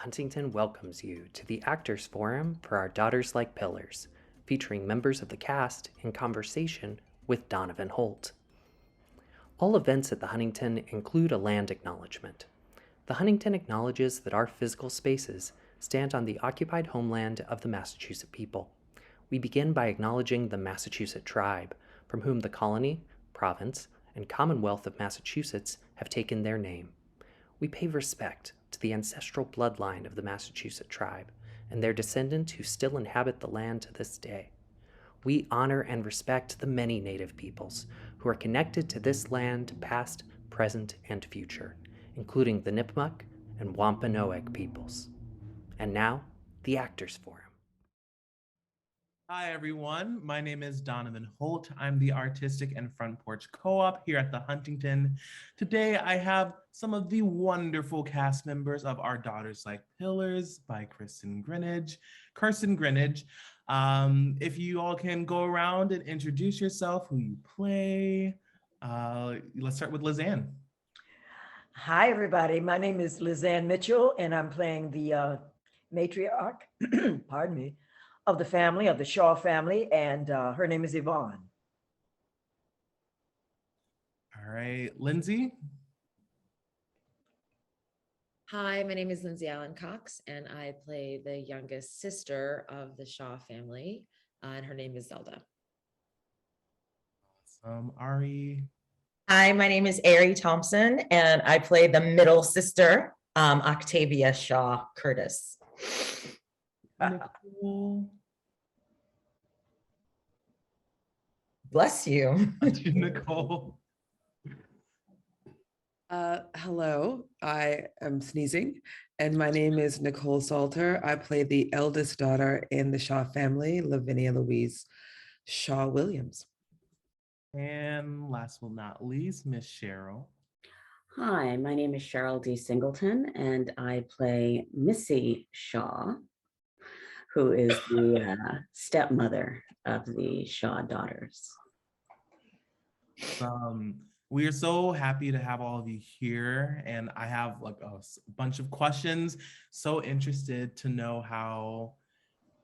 Huntington welcomes you to the Actors Forum for Our Daughters Like Pillars, featuring members of the cast in conversation with Donovan Holt. All events at the Huntington include a land acknowledgement. The Huntington acknowledges that our physical spaces stand on the occupied homeland of the Massachusetts people. We begin by acknowledging the Massachusetts tribe, from whom the colony, province, and Commonwealth of Massachusetts have taken their name. We pay respect to the ancestral bloodline of the Massachusetts tribe and their descendants who still inhabit the land to this day. We honor and respect the many Native peoples who are connected to this land past, present, and future, including the Nipmuc and Wampanoag peoples. And now, the Actors Forum. Hi, everyone. My name is Donovan Holt. I'm the Artistic and Front Porch Co-op here at the Huntington. Today, I have some of the wonderful cast members of Our Daughters Like Pillars by Kirsten Greenidge. If you all can go around and introduce yourself, who you play. Let's start with Lizanne. Hi, everybody. My name is Lizanne Mitchell, and I'm playing the matriarch, pardon me, of the family, of the Shaw family, and her name is Yvonne. All right, Lindsay. Hi, my name is Lindsay Allen Cox, and I play the youngest sister of the Shaw family, and her name is Zelda. Awesome. Ari. Hi, my name is Ari Thompson, and I play the middle sister, Octavia Shaw Curtis. Nicole. Bless you. Nicole. Hello, I am sneezing, and my name is Nicole Salter. I play the eldest daughter in the Shaw family, Lavinia Louise Shaw Williams. And last but not least, Miss Cheryl. Hi, my name is Cheryl D. Singleton, and I play Missy Shaw, who is the stepmother of the Shaw daughters. We are so happy to have all of you here, and I have like a bunch of questions. So interested to know how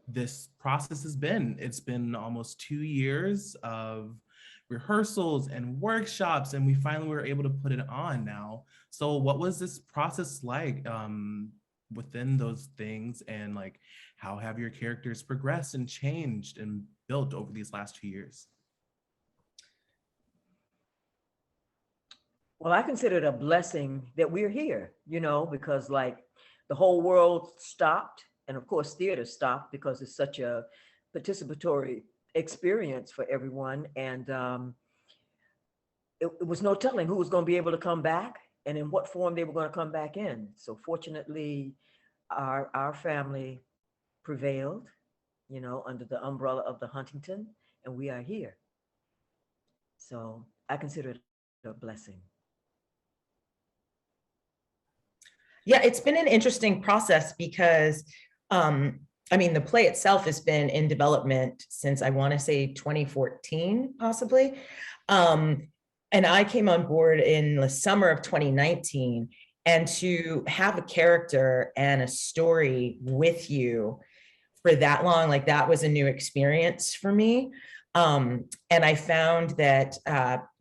this process has been. It's been almost 2 years of rehearsals and workshops, and we finally were able to put it on now. So what was this process like within those things, and like how have your characters progressed and changed and built over these last 2 years? Well, I consider it a blessing that we're here, because like the whole world stopped, and of course theater stopped because it's such a participatory experience for everyone, and it was no telling who was going to be able to come back and in what form they were going to come back in. So fortunately, our family prevailed, under the umbrella of the Huntington, and we are here. So I consider it a blessing. Yeah, it's been an interesting process because, the play itself has been in development since I want to say 2014, possibly. And I came on board in the summer of 2019, and to have a character and a story with you for that long, like that was a new experience for me. And I found that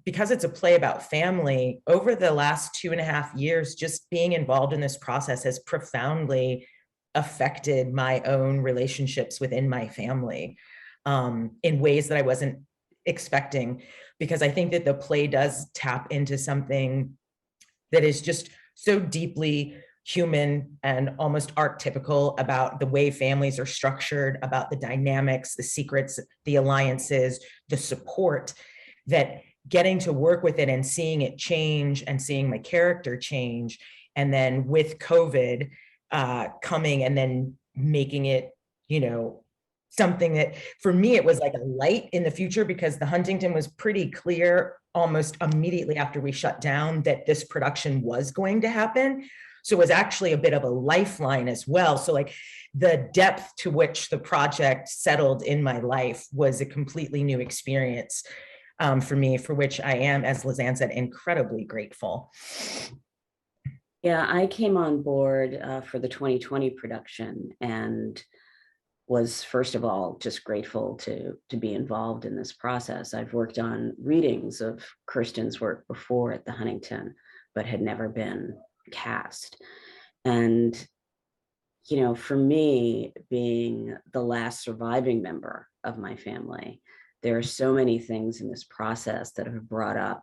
because it's a play about family, over the last 2.5 years, just being involved in this process has profoundly affected my own relationships within my family in ways that I wasn't expecting, because I think that the play does tap into something that is just so deeply human and almost archetypical about the way families are structured, about the dynamics, the secrets, the alliances, the support, that getting to work with it and seeing it change and seeing my character change. And then with COVID coming and then making it, something that for me, it was like a light in the future, because the Huntington was pretty clear almost immediately after we shut down that this production was going to happen. So it was actually a bit of a lifeline as well. So like the depth to which the project settled in my life was a completely new experience for me, for which I am, as Lizanne said, incredibly grateful. Yeah, I came on board for the 2020 production and was, first of all, just grateful to be involved in this process. I've worked on readings of Kirsten's work before at the Huntington, but had never been cast. And, you know, for me, being the last surviving member of my family, there are so many things in this process that have brought up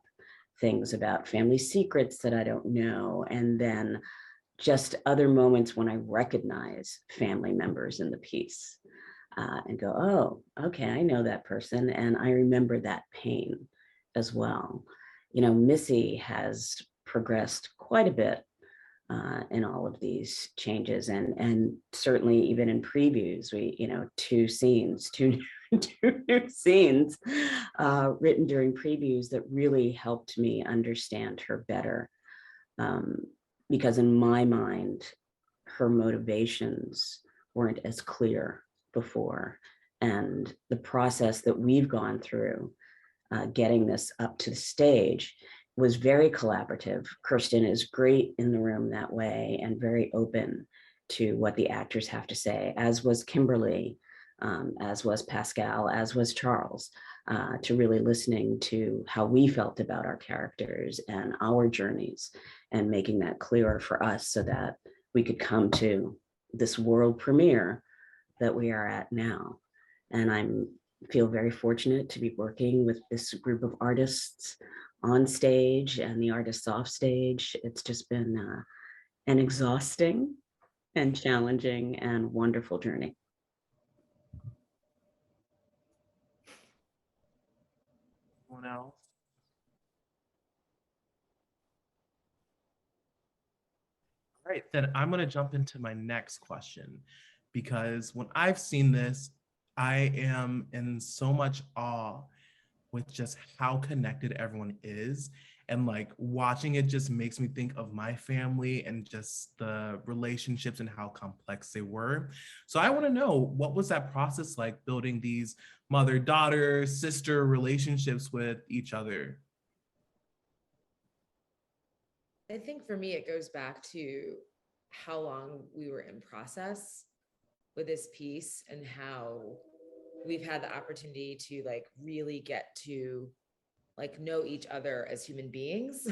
things about family secrets that I don't know. And then just other moments when I recognize family members in the piece and go, oh, okay, I know that person. And I remember that pain as well. You know, Missy has progressed quite a bit in all of these changes. And certainly even in previews, we, you know, two new scenes written during previews that really helped me understand her better. Because in my mind, her motivations weren't as clear before. And the process that we've gone through, getting this up to the stage, was very collaborative. Kirsten is great in the room that way and very open to what the actors have to say, as was Kimberly, as was Pascal, as was Charles, to really listening to how we felt about our characters and our journeys and making that clearer for us so that we could come to this world premiere that we are at now. And I feel very fortunate to be working with this group of artists on stage and the artists off stage. It's just been an exhausting and challenging and wonderful journey. Anyone else? All right, then I'm going to jump into my next question, because when I've seen this, I am in so much awe with just how connected everyone is. And like watching it just makes me think of my family and just the relationships and how complex they were. So I want to know, what was that process like, building these mother-daughter, sister relationships with each other? I think for me, it goes back to how long we were in process with this piece and how we've had the opportunity to like really get to like know each other as human beings,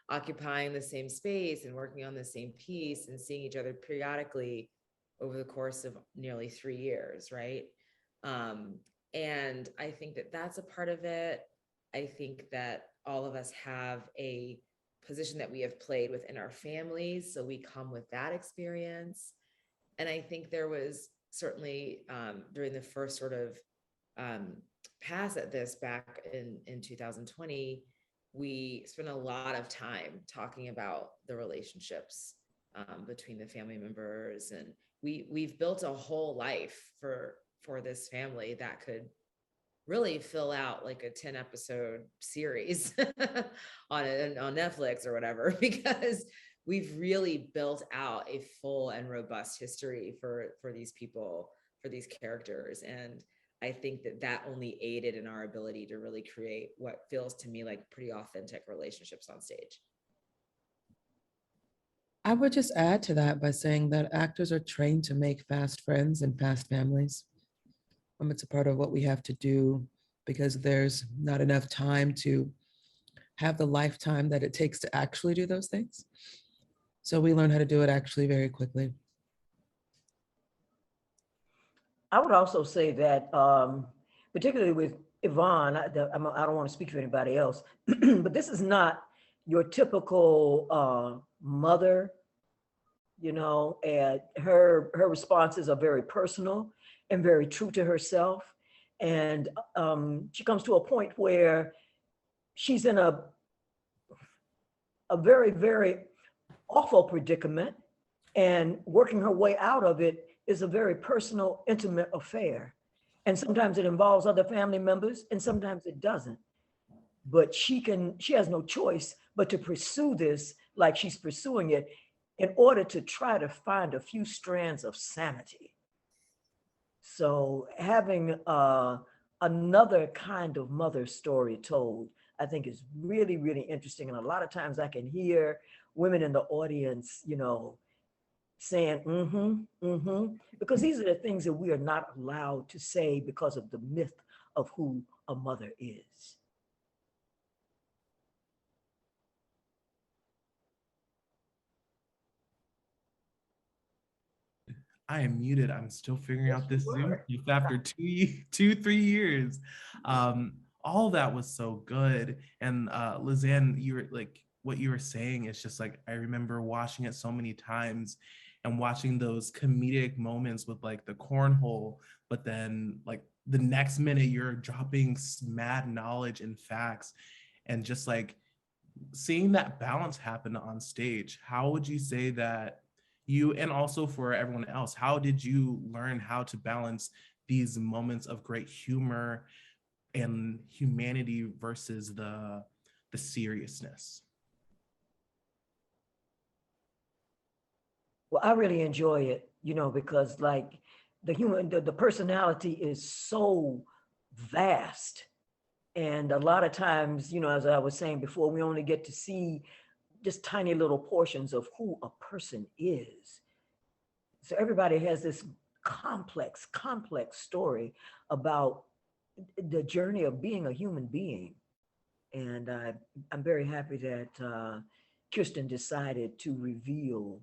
occupying the same space and working on the same piece and seeing each other periodically over the course of nearly 3 years, right? And I think that that's a part of it. I think that all of us have a position that we have played within our families, so we come with that experience. And I think there was certainly during the first sort of pass at this back in 2020, we spent a lot of time talking about the relationships between the family members, and we've built a whole life for this family that could really fill out like a 10 episode series on Netflix or whatever, because we've really built out a full and robust history for these people, for these characters. And I think that that only aided in our ability to really create what feels to me like pretty authentic relationships on stage. I would just add to that by saying that actors are trained to make fast friends and fast families. It's a part of what we have to do because there's not enough time to have the lifetime that it takes to actually do those things. So we learn how to do it actually very quickly. I would also say that, particularly with Yvonne, I don't want to speak for anybody else, but this is not your typical mother, you know, and her responses are very personal and very true to herself. And she comes to a point where she's in a very, very awful predicament, and working her way out of it is a very personal, intimate affair. And sometimes it involves other family members and sometimes it doesn't. But she has no choice but to pursue this like she's pursuing it in order to try to find a few strands of sanity. So having another kind of mother story told, I think is really, really interesting. And a lot of times I can hear women in the audience, saying, because these are the things that we are not allowed to say because of the myth of who a mother is. I am muted. I'm still figuring Yes, out you this Zoom were. stuff after 3 years. All that was so good. And Lizanne, you were like, what you were saying is just like, I remember watching it so many times and watching those comedic moments with like the cornhole, but then like the next minute you're dropping mad knowledge and facts, and just like seeing that balance happen on stage. How would you say that you, and also for everyone else, how did you learn how to balance these moments of great humor and humanity versus the seriousness? Well, I really enjoy it, because like the personality is so vast. And a lot of times, as I was saying before, we only get to see just tiny little portions of who a person is. So everybody has this complex story about the journey of being a human being. And I'm very happy that Kirsten decided to reveal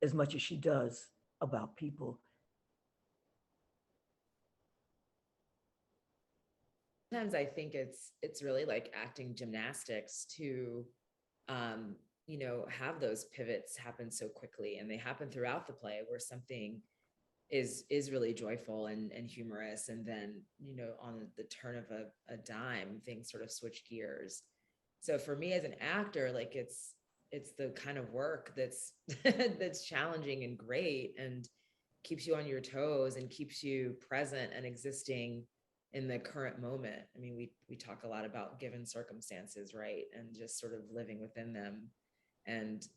as much as she does about people. Sometimes I think it's really like acting gymnastics to have those pivots happen so quickly, and they happen throughout the play where something is really joyful and humorous, and then on the turn of a dime things sort of switch gears. So for me as an actor, like it's the kind of work that's that's challenging and great and keeps you on your toes and keeps you present and existing in the current moment. I mean, we talk a lot about given circumstances, right? And just sort of living within them. And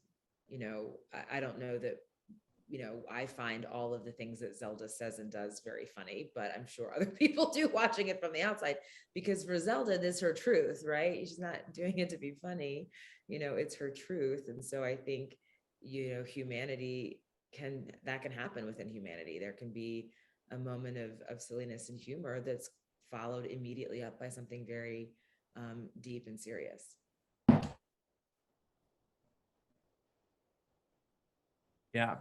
I don't know that I find all of the things that Zelda says and does very funny, but I'm sure other people do watching it from the outside, because for Zelda, this is her truth, right? She's not doing it to be funny, it's her truth. And so I think, humanity can happen within humanity. There can be a moment of silliness and humor that's followed immediately up by something very deep and serious. Yeah.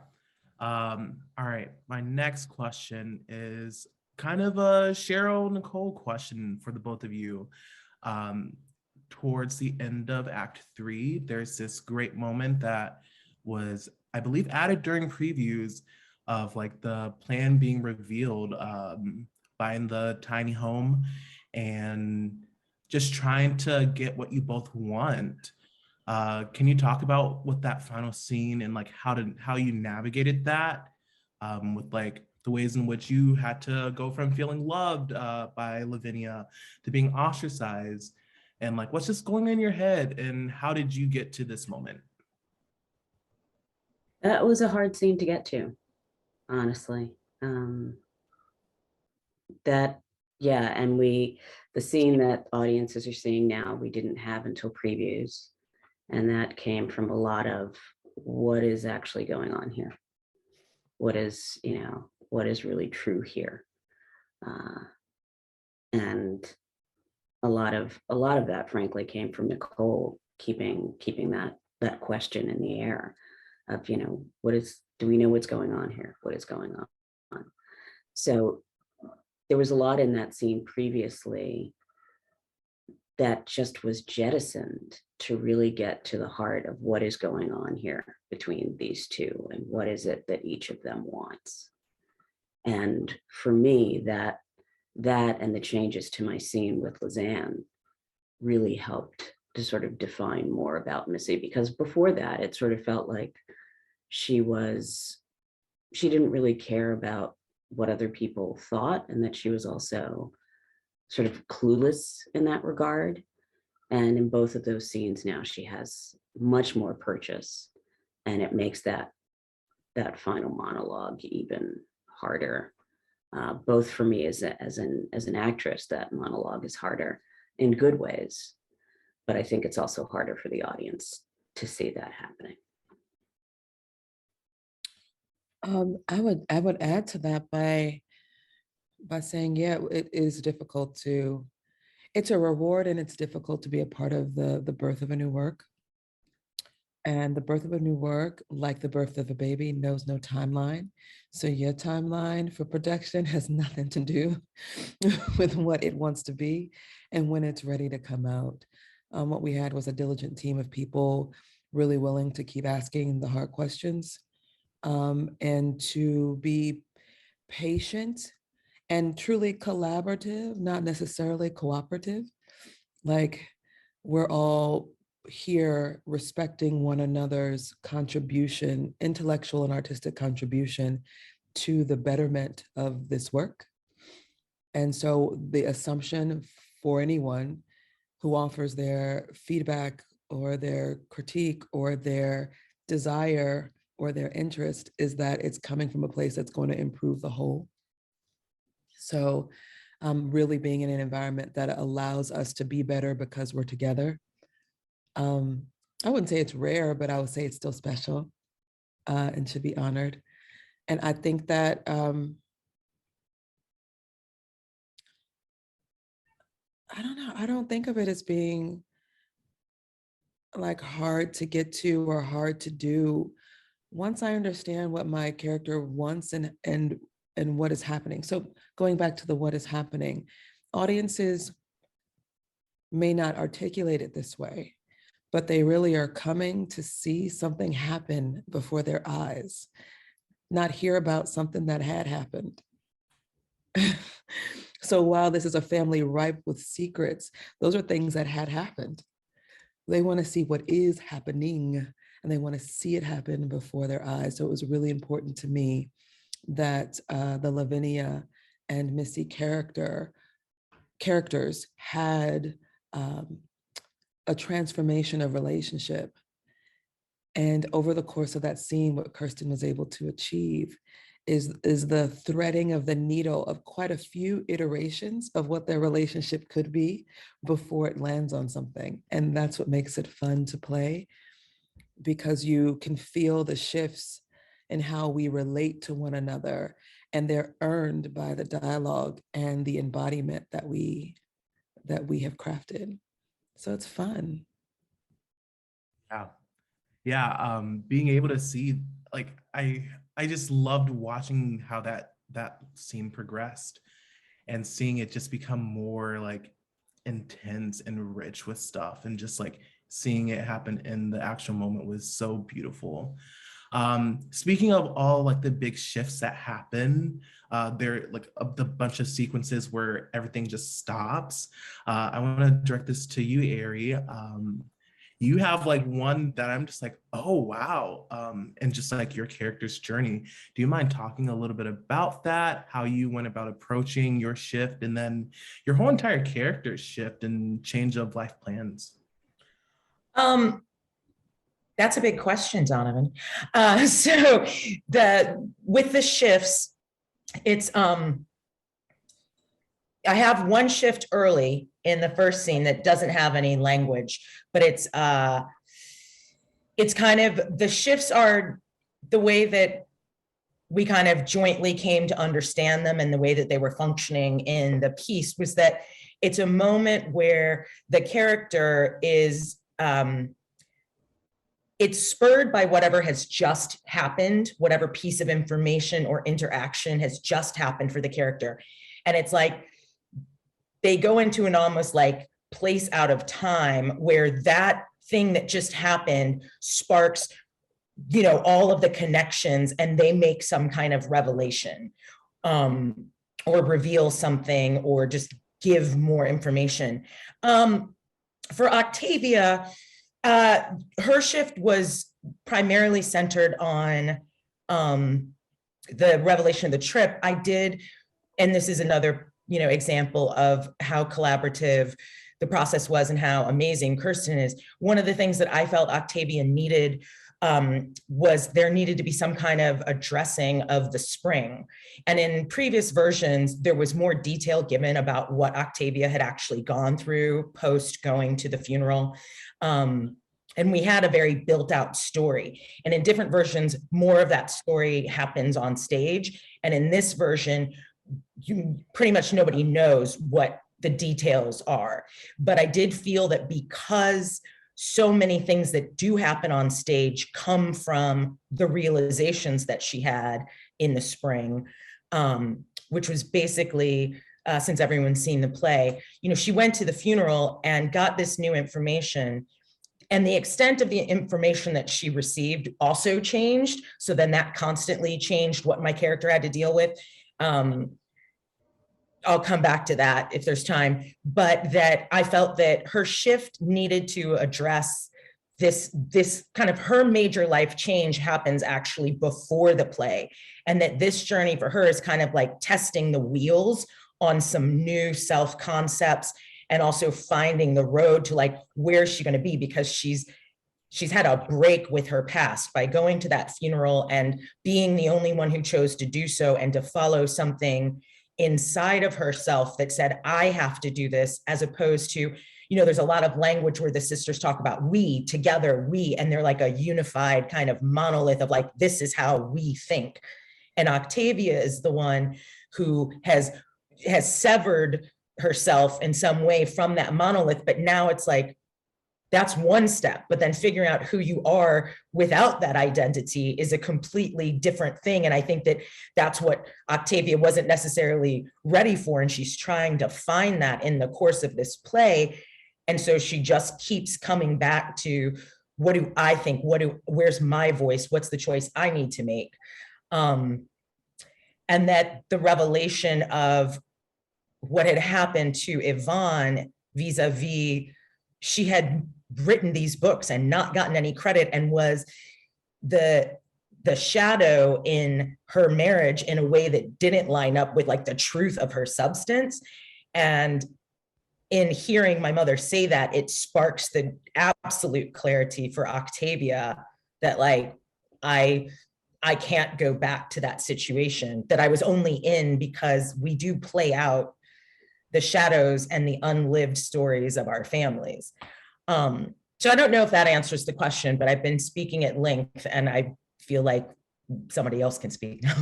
All right. My next question is kind of a Cheryl Nicole question for the both of you. Towards the end of Act 3, there's this great moment that was, I believe, added during previews of like the plan being revealed, buying the tiny home and just trying to get what you both want. Can you talk about what that final scene and like how you navigated that, with like the ways in which you had to go from feeling loved by Lavinia to being ostracized, and like what's just going in your head, and how did you get to this moment? That was a hard scene to get to, honestly. And the scene that audiences are seeing now, we didn't have until previews. And that came from a lot of what is actually going on here. What is really true here. And a lot of that, frankly, came from Nicole keeping that question in the air of, do we know what's going on here? What is going on? So there was a lot in that scene previously that just was jettisoned to really get to the heart of what is going on here between these two and what is it that each of them wants. And for me, that and the changes to my scene with Lizanne really helped to sort of define more about Missy, because before that, it sort of felt like she didn't really care about what other people thought, and that she was also sort of clueless in that regard. And in both of those scenes now, she has much more purchase, and it makes that final monologue even harder. Both for me as an actress, that monologue is harder in good ways, but I think it's also harder for the audience to see that happening. I would add to that by saying, yeah, it is difficult to, it's a reward and it's difficult to be a part of the birth of a new work. And the birth of a new work, like the birth of a baby, knows no timeline. So your timeline for production has nothing to do with what it wants to be and when it's ready to come out. What we had was a diligent team of people really willing to keep asking the hard questions, and to be patient and truly collaborative, not necessarily cooperative. Like, we're all here respecting one another's contribution, intellectual and artistic contribution to the betterment of this work. And so the assumption for anyone who offers their feedback or their critique or their desire or their interest is that it's coming from a place that's going to improve the whole. So really being in an environment that allows us to be better because we're together. I wouldn't say it's rare, but I would say it's still special and should be honored. And I think that I don't know, I don't think of it as being like hard to get to or hard to do once I understand what my character wants and what is happening. So going back to the what is happening, audiences may not articulate it this way, but they really are coming to see something happen before their eyes, not hear about something that had happened. So while this is a family ripe with secrets, those are things that had happened. They want to see what is happening and they want to see it happen before their eyes. So it was really important to me that the Lavinia and Missy characters had a transformation of relationship. And over the course of that scene, what Kirsten was able to achieve is the threading of the needle of quite a few iterations of what their relationship could be before it lands on something. And that's what makes it fun to play, because you can feel the shifts in how we relate to one another, and they're earned by the dialogue and the embodiment that we have crafted. So it's fun. Yeah. Being able to see, like, I just loved watching how that scene progressed and seeing it just become more like intense and rich with stuff, and just like seeing it happen in the actual moment was so beautiful. Speaking of all like the big shifts that happen, there like the bunch of sequences where everything just stops. I want to direct this to you, Ari. You have like one that I'm just like, oh, wow. And just like your character's journey. Do you mind talking a little bit about that, how you went about approaching your shift and then your whole entire character's shift and change of life plans? That's a big question, Donovan. So with the shifts, it's I have one shift early in the first scene that doesn't have any language, but it's kind of, the shifts are the way that we kind of jointly came to understand them, and the way that they were functioning in the piece was that it's a moment where the character is, it's spurred by whatever has just happened, whatever piece of information or interaction has just happened for the character. And it's like, they go into an almost like place out of time where that thing that just happened sparks, you know, all of the connections, and they make some kind of revelation, or reveal something, or just give more information. For Octavia, her shift was primarily centered on the revelation of the trip. I did, and this is another, you know, example of how collaborative the process was and how amazing Kirsten is. One of the things that I felt Octavia needed was there needed to be some kind of addressing of the spring. And in previous versions, there was more detail given about what Octavia had actually gone through post going to the funeral. And we had a very built out story. And in different versions, more of that story happens on stage. And in this version, pretty much nobody knows what the details are. But I did feel that because so many things that do happen on stage come from the realizations that she had in the spring, which was basically, since everyone's seen the play, she went to the funeral and got this new information. And the extent of the information that she received also changed. So then that constantly changed what my character had to deal with. I'll come back to that if there's time, but that I felt that her shift needed to address this kind of, her major life change happens actually before the play. And that this journey for her is kind of like testing the wheels on some new self concepts, and also finding the road to like, where's she going to be? Because she's had a break with her past by going to that funeral and being the only one who chose to do so, and to follow something inside of herself that said, I have to do this, as opposed to, there's a lot of language where the sisters talk about we together, we, and they're like a unified kind of monolith of like, this is how we think. And Octavia is the one who has severed herself in some way from that monolith. But now it's like, that's one step, but then figuring out who you are without that identity is a completely different thing. And I think that that's what Octavia wasn't necessarily ready for. And she's trying to find that in the course of this play. And so she just keeps coming back to, what do I think? Where's my voice? What's the choice I need to make? And that the revelation of what had happened to Yvonne vis-a-vis, she had written these books and not gotten any credit, and was the shadow in her marriage in a way that didn't line up with like the truth of her substance. And in hearing my mother say that, it sparks the absolute clarity for Octavia that like, I can't go back to that situation that I was only in because we do play out the shadows and the unlived stories of our families. So I don't know if that answers the question, but I've been speaking at length and I feel like somebody else can speak now.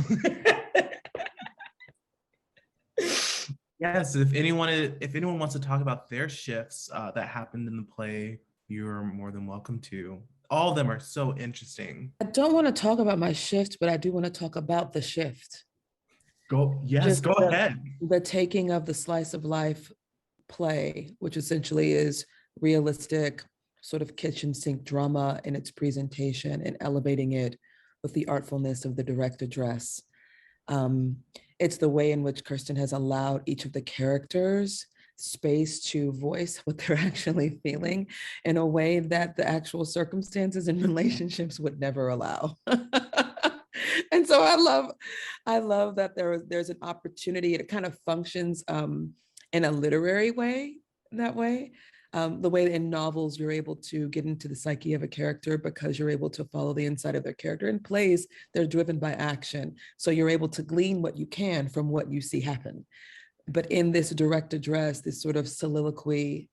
Yes, if anyone wants to talk about their shifts that happened in the play, you're more than welcome to. All of them are so interesting. I don't want to talk about my shift, but I do want to talk about the shift. Go ahead. The taking of the slice of life play, which essentially is realistic, sort of kitchen sink drama in its presentation, and elevating it with the artfulness of the direct address. It's the way in which Kirsten has allowed each of the characters space to voice what they're actually feeling in a way that the actual circumstances and relationships would never allow. And so I love that there's an opportunity. It kind of functions in a literary way, that way. The way in novels, you're able to get into the psyche of a character because you're able to follow the inside of their character. In plays, they're driven by action. So you're able to glean what you can from what you see happen. But in this direct address, this sort of soliloquy,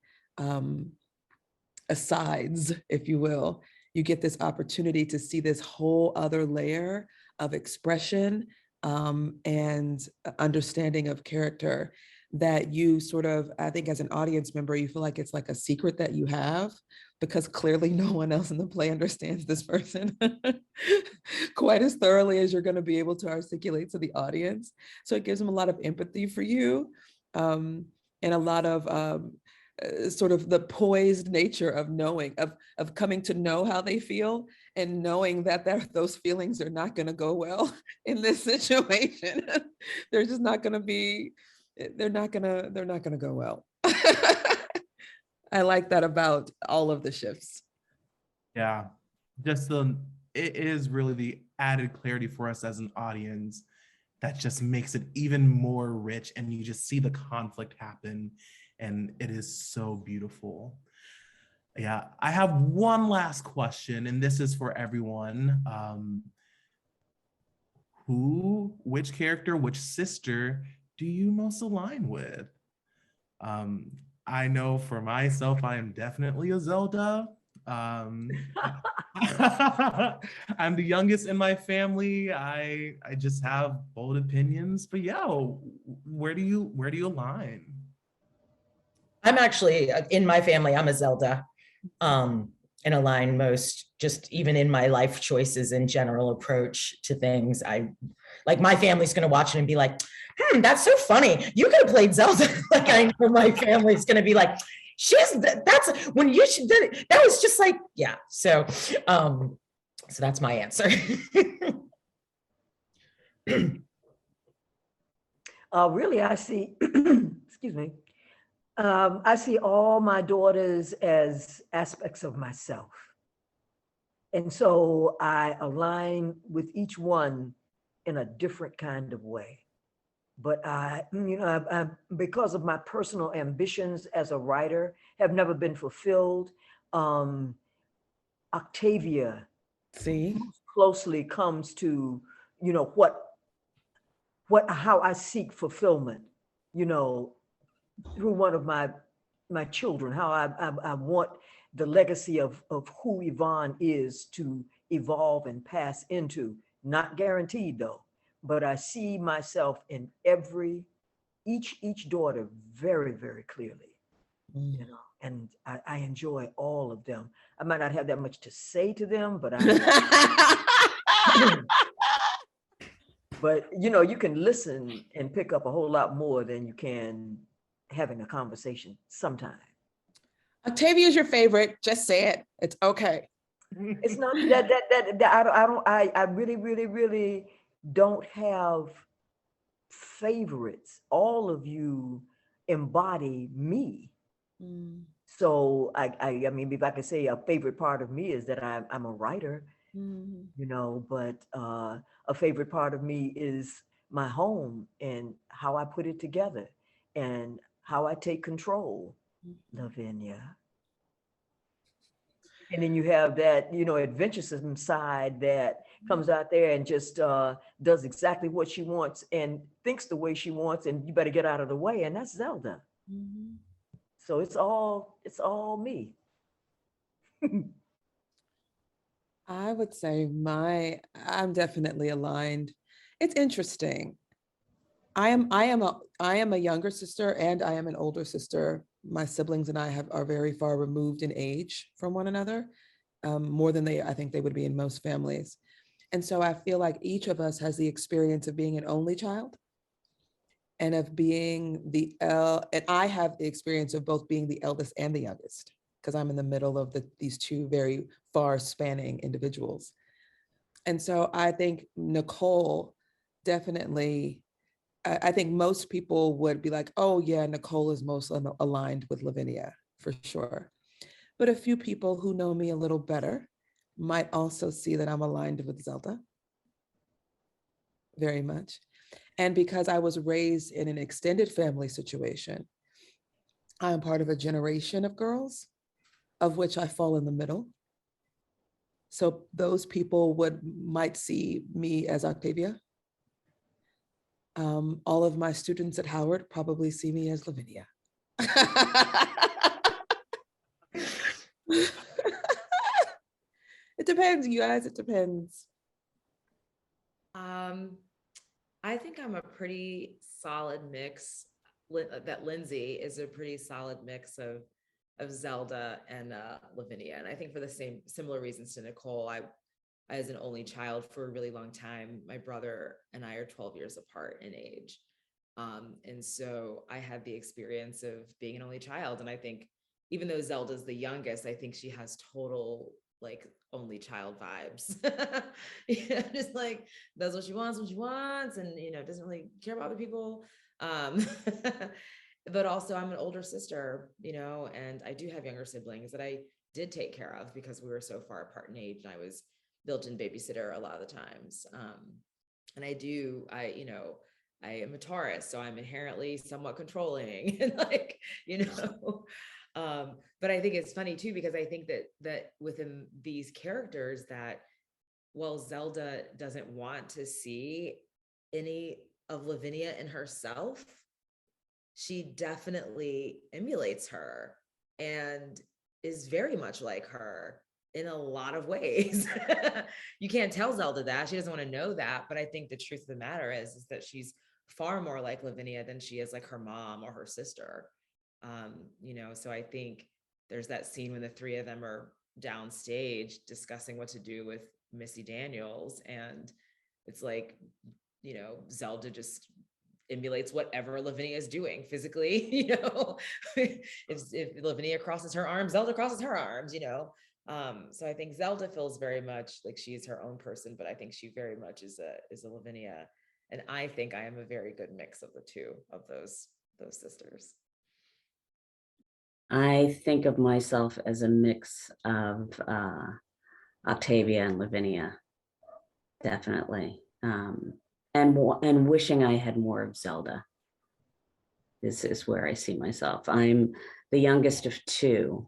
asides, if you will, you get this opportunity to see this whole other layer of expression and understanding of character that you sort of, I think as an audience member, you feel like it's like a secret that you have, because clearly no one else in the play understands this person quite as thoroughly as you're going to be able to articulate to the audience. So it gives them a lot of empathy for you, and a lot of sort of the poised nature of knowing, of coming to know how they feel, and knowing that those feelings are not going to go well in this situation. They're just not going to be, they're not gonna go well. I like that about all of the shifts. Yeah, it is really the added clarity for us as an audience that just makes it even more rich, and you just see the conflict happen, and it is so beautiful. Yeah, I have one last question, and this is for everyone. Which character, which sister do you most align with? I know for myself, I am definitely a Zelda. I'm the youngest in my family. I just have bold opinions, but yeah, where do you align? I'm actually in my family, I'm a Zelda, and align most just even in my life choices and general approach to things. I like my family's going to watch it and be like, that's so funny. You could have played Zelda. Like I know my family's going to be like, that's when you should did it. That was just like, yeah. So that's my answer. Really, I see, excuse me. I see all my daughters as aspects of myself. And so I align with each one in a different kind of way. But because of my personal ambitions as a writer, have never been fulfilled. Octavia See? closely comes to, how I seek fulfillment, through one of my children, how I want the legacy of who Yvonne is to evolve and pass into. Not guaranteed though, but I see myself in each daughter very, very clearly, and I enjoy all of them. I might not have that much to say to them, but but you can listen and pick up a whole lot more than you can having a conversation sometimes. Octavia is your favorite. Just say it. It's okay. It's not that I really don't have favorites. All of you embody me. So I mean, if I could say a favorite part of me is that I'm a writer, but a favorite part of me is my home and how I put it together and how I take control, Lavinia. And then you have that, adventuresome side that comes out there and just does exactly what she wants and thinks the way she wants, and you better get out of the way. And that's Zelda. So it's all me. I would say I'm definitely aligned. It's interesting. I am a younger sister and I am an older sister. My siblings and I are very far removed in age from one another, more than I think they would be in most families. And so I feel like each of us has the experience of being an only child and of being and I have the experience of both being the eldest and the youngest, because I'm in the middle of these two very far spanning individuals. And so I think Nicole definitely, I think most people would be like, oh yeah, Nicole is most aligned with Lavinia for sure. But a few people who know me a little better might also see that I'm aligned with Zelda very much. And because I was raised in an extended family situation, I'm part of a generation of girls, of which I fall in the middle. So those people might see me as Octavia. All of my students at Howard probably see me as Lavinia. It depends, you guys, it depends. I think I'm a pretty solid mix. That Lindsay is a pretty solid mix of Zelda and Lavinia. And I think for the similar reasons to Nicole, I as an only child for a really long time, my brother and I are 12 years apart in age. And so I had the experience of being an only child. And I think even though Zelda's the youngest, I think she has total like only child vibes. Just like does what she wants when she wants, and doesn't really care about other people. But also I'm an older sister, and I do have younger siblings that I did take care of because we were so far apart in age, and I was built-in babysitter a lot of the times. And I am a Taurus, so I'm inherently somewhat controlling and but I think it's funny too, because I think that within these characters that while Zelda doesn't want to see any of Lavinia in herself, she definitely emulates her. And is very much like her in a lot of ways. You can't tell Zelda that. She doesn't want to know that. But I think the truth of the matter is that she's far more like Lavinia than she is like her mom or her sister. So I think there's that scene when the three of them are downstage discussing what to do with Missy Daniels. And it's like, Zelda just emulates whatever Lavinia is doing physically, if Lavinia crosses her arms, Zelda crosses her arms, So I think Zelda feels very much like she's her own person, but I think she very much is a Lavinia. And I think I am a very good mix of the two of those sisters. I think of myself as a mix of Octavia and Lavinia, definitely. And wishing I had more of Zelda. This is where I see myself. I'm the youngest of two,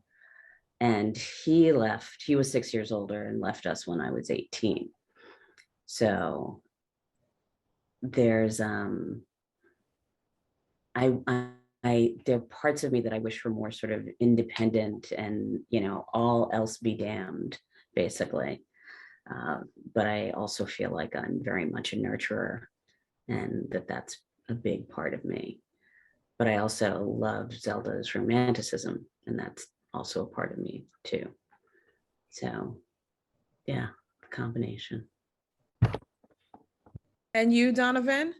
and he left. He was 6 years older and left us when I was 18. So there's there are parts of me that I wish were more sort of independent and, all else be damned, basically. But I also feel like I'm very much a nurturer, and that's a big part of me. But I also love Zelda's romanticism, and that's also a part of me too. So yeah, the combination. And you, Donovan?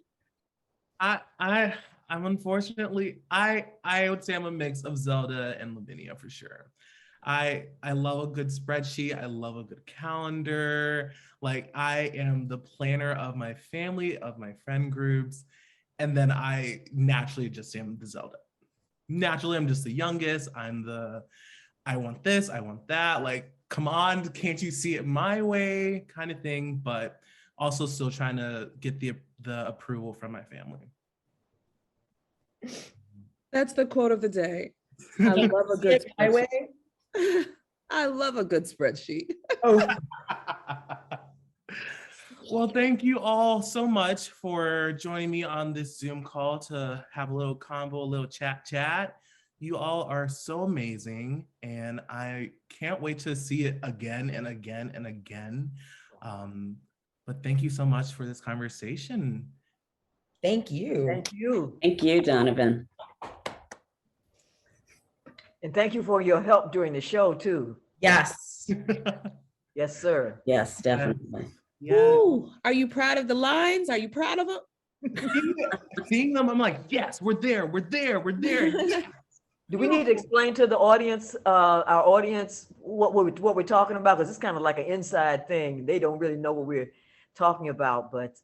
I'm unfortunately, I would say I'm a mix of Zelda and Lavinia for sure. I love a good spreadsheet. I love a good calendar. Like, I am the planner of my family, of my friend groups. And then I naturally just am the Zelda. Naturally, I'm just the youngest. I want this, I want that. Like, come on, can't you see it my way kind of thing. But also still trying to get the approval from my family. That's the quote of the day. I love a good spreadsheet. I love a good spreadsheet. Oh, Well, thank you all so much for joining me on this Zoom call to have a little convo, a little chat. You all are so amazing, and I can't wait to see it again and again and again. But thank you so much for this conversation. thank you. Thank you. Thank you, Donovan. And thank you for your help during the show too. Yes. Yes, sir. Yes, definitely. Yeah. Ooh, are you proud of the lines? Are you proud of them? Seeing them, I'm like, yes, we're there. Yes. Do we need to explain to the audience, our audience, what we're talking about? Because it's kind of like an inside thing. They don't really know what we're talking about. But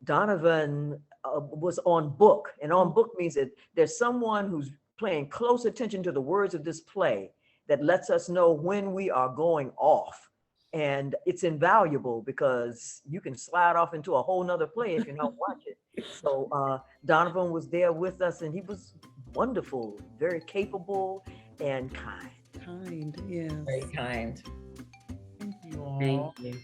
Donovan was on book, and on book means that there's someone who's paying close attention to the words of this play that lets us know when we are going off. And it's invaluable because you can slide off into a whole nother play if you don't watch it. So Donovan was there with us, and he was wonderful, very capable, and kind. Kind, yeah. Very kind. Thank you all. Thank you.